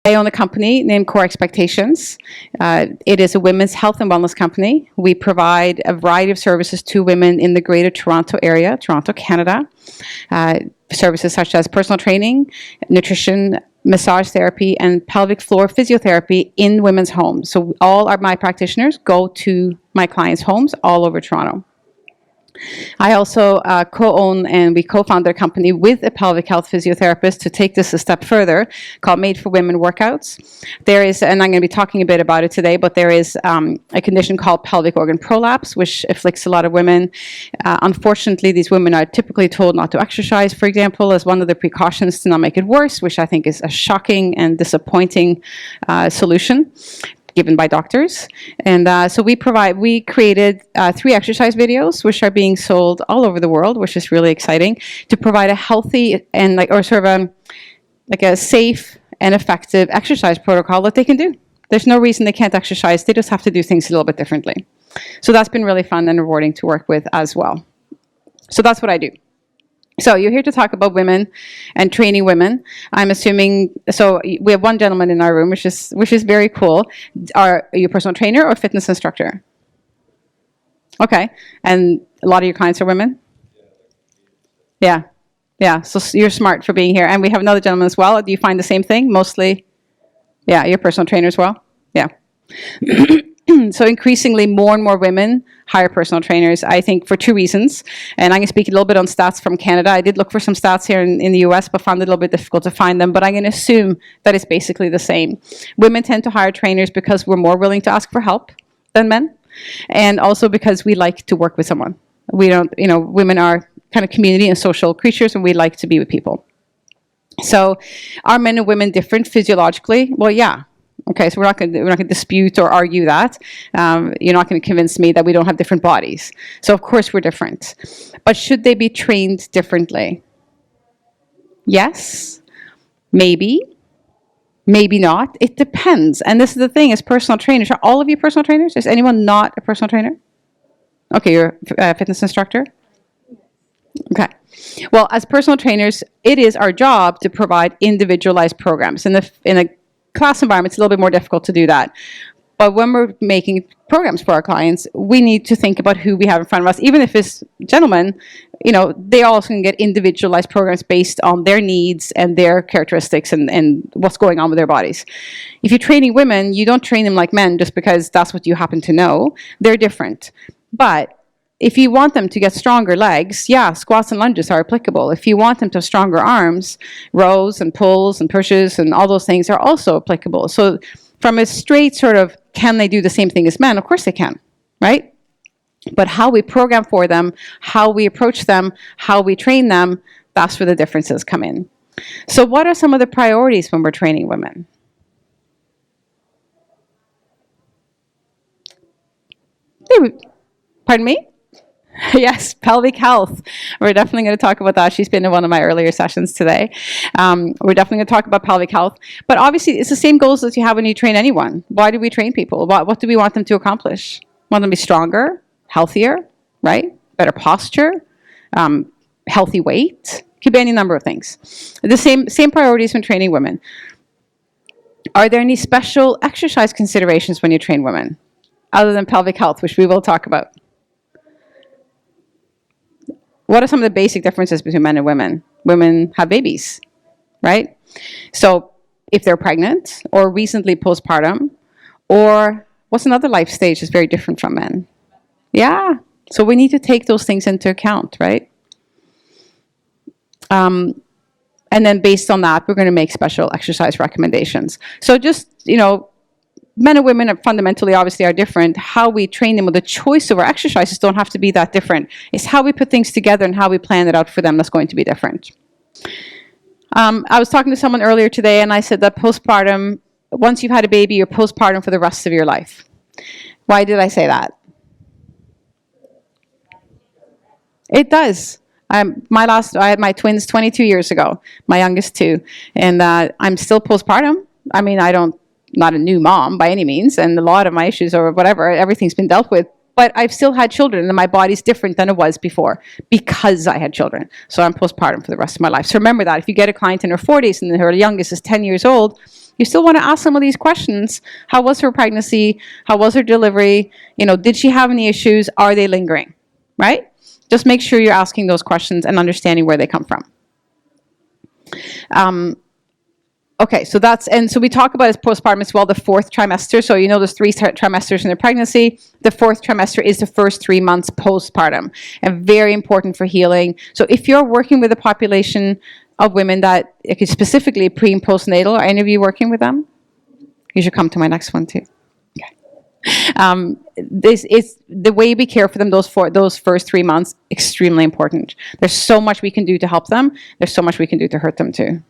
I own a company named Core Expectations. It is a women's health and wellness company. We provide a variety of services to women in the Greater Toronto area, Toronto, Canada. Services such as personal training, nutrition, massage therapy, and pelvic floor physiotherapy in women's homes. So all my practitioners go to my clients' homes all over Toronto. I also co-own and we co-founded a company with a pelvic health physiotherapist to take this a step further called Made for Women Workouts. There is, and I'm going to be talking a bit about it today, but there is a condition called pelvic organ prolapse, which afflicts a lot of women. Unfortunately, these women are typically told not to exercise, for example, as one of the precautions to not make it worse, which I think is a shocking and disappointing solution given by doctors. And so we created 3 exercise videos, which are being sold all over the world, which is really exciting, to provide a healthy and like a safe and effective exercise protocol that they can do. There's no reason they can't exercise. They just have to do things a little bit differently. So that's been really fun and rewarding to work with as well. So that's what I do. So you're here to talk about women and training women. I'm assuming, so we have one gentleman in our room, which is very cool. Are you a personal trainer or fitness instructor? Okay. And a lot of your clients are women? Yeah. Yeah. So you're smart for being here. And we have another gentleman as well. Do you find the same thing? Mostly? Yeah. You're a personal trainer as well? Yeah. So increasingly more and more women hire personal trainers, I think for 2 reasons. And I'm going to speak a little bit on stats from Canada. I did look for some stats here in the US, but found it a little bit difficult to find them. But I'm going to assume that it's basically the same. Women tend to hire trainers because we're more willing to ask for help than men. And also because we like to work with someone. We don't, women are kind of community and social creatures, and we like to be with people. So are men and women different physiologically? Well, yeah. Okay, so we're not going to dispute or argue that. You're not going to convince me that we don't have different bodies. So of course we're different. But should they be trained differently? Yes, maybe, maybe not. It depends. And this is the thing, as personal trainers, are all of you personal trainers? Is anyone not a personal trainer? Okay, you're a fitness instructor? Okay. Well, as personal trainers, it is our job to provide individualized programs. In a class environment, it's a little bit more difficult to do that. But when we're making programs for our clients, we need to think about who we have in front of us. Even if it's gentlemen, they also can get individualized programs based on their needs and their characteristics and what's going on with their bodies. If you're training women, you don't train them like men just because that's what you happen to know. They're different. But if you want them to get stronger legs, yeah, squats and lunges are applicable. If you want them to have stronger arms, rows and pulls and pushes and all those things are also applicable. So from a straight sort of, can they do the same thing as men? Of course they can, right? But how we program for them, how we approach them, how we train them, that's where the differences come in. So what are some of the priorities when we're training women? Pardon me? Yes, pelvic health. We're definitely going to talk about that. She's been in one of my earlier sessions today. We're definitely going to talk about pelvic health. But obviously, it's the same goals that you have when you train anyone. Why do we train people? What do we want them to accomplish? Want them to be stronger, healthier, right? Better posture, healthy weight. Could be any number of things. The same priorities when training women. Are there any special exercise considerations when you train women, other than pelvic health, which we will talk about? What are some of the basic differences between men and women? Women have babies, right? So if they're pregnant or recently postpartum, or what's another life stage that's very different from men? Yeah, so we need to take those things into account, right? And then based on that, we're going to make special exercise recommendations. So just, men and women are fundamentally, obviously, are different. How we train them with the choice of our exercises don't have to be that different. It's how we put things together and how we plan it out for them that's going to be different. I was talking to someone earlier today, and I said that postpartum, once you've had a baby, you're postpartum for the rest of your life. Why did I say that? It does. I had my twins 22 years ago, my youngest 2, and I'm still postpartum. I mean, not a new mom by any means, and a lot of my issues or whatever, everything's been dealt with but I've still had children, and my body's different than it was before because I had children. So I'm postpartum for the rest of my life. So remember that. If you get a client in her 40s and her youngest is 10 years old, you still want to ask some of these questions. How was her pregnancy? How was her delivery? Did she have any issues? Are they lingering? Right? Just make sure you're asking those questions and understanding where they come from. Okay, so we talk about as postpartum as well, the fourth trimester. So there's 3 trimesters in the pregnancy. The fourth trimester is the first 3 months postpartum, and very important for healing. So if you're working with a population of women that, specifically pre and postnatal, are any of you working with them? You should come to my next one too. Okay. This is the way we care for them. Those first 3 months, extremely important. There's so much we can do to help them. There's so much we can do to hurt them too.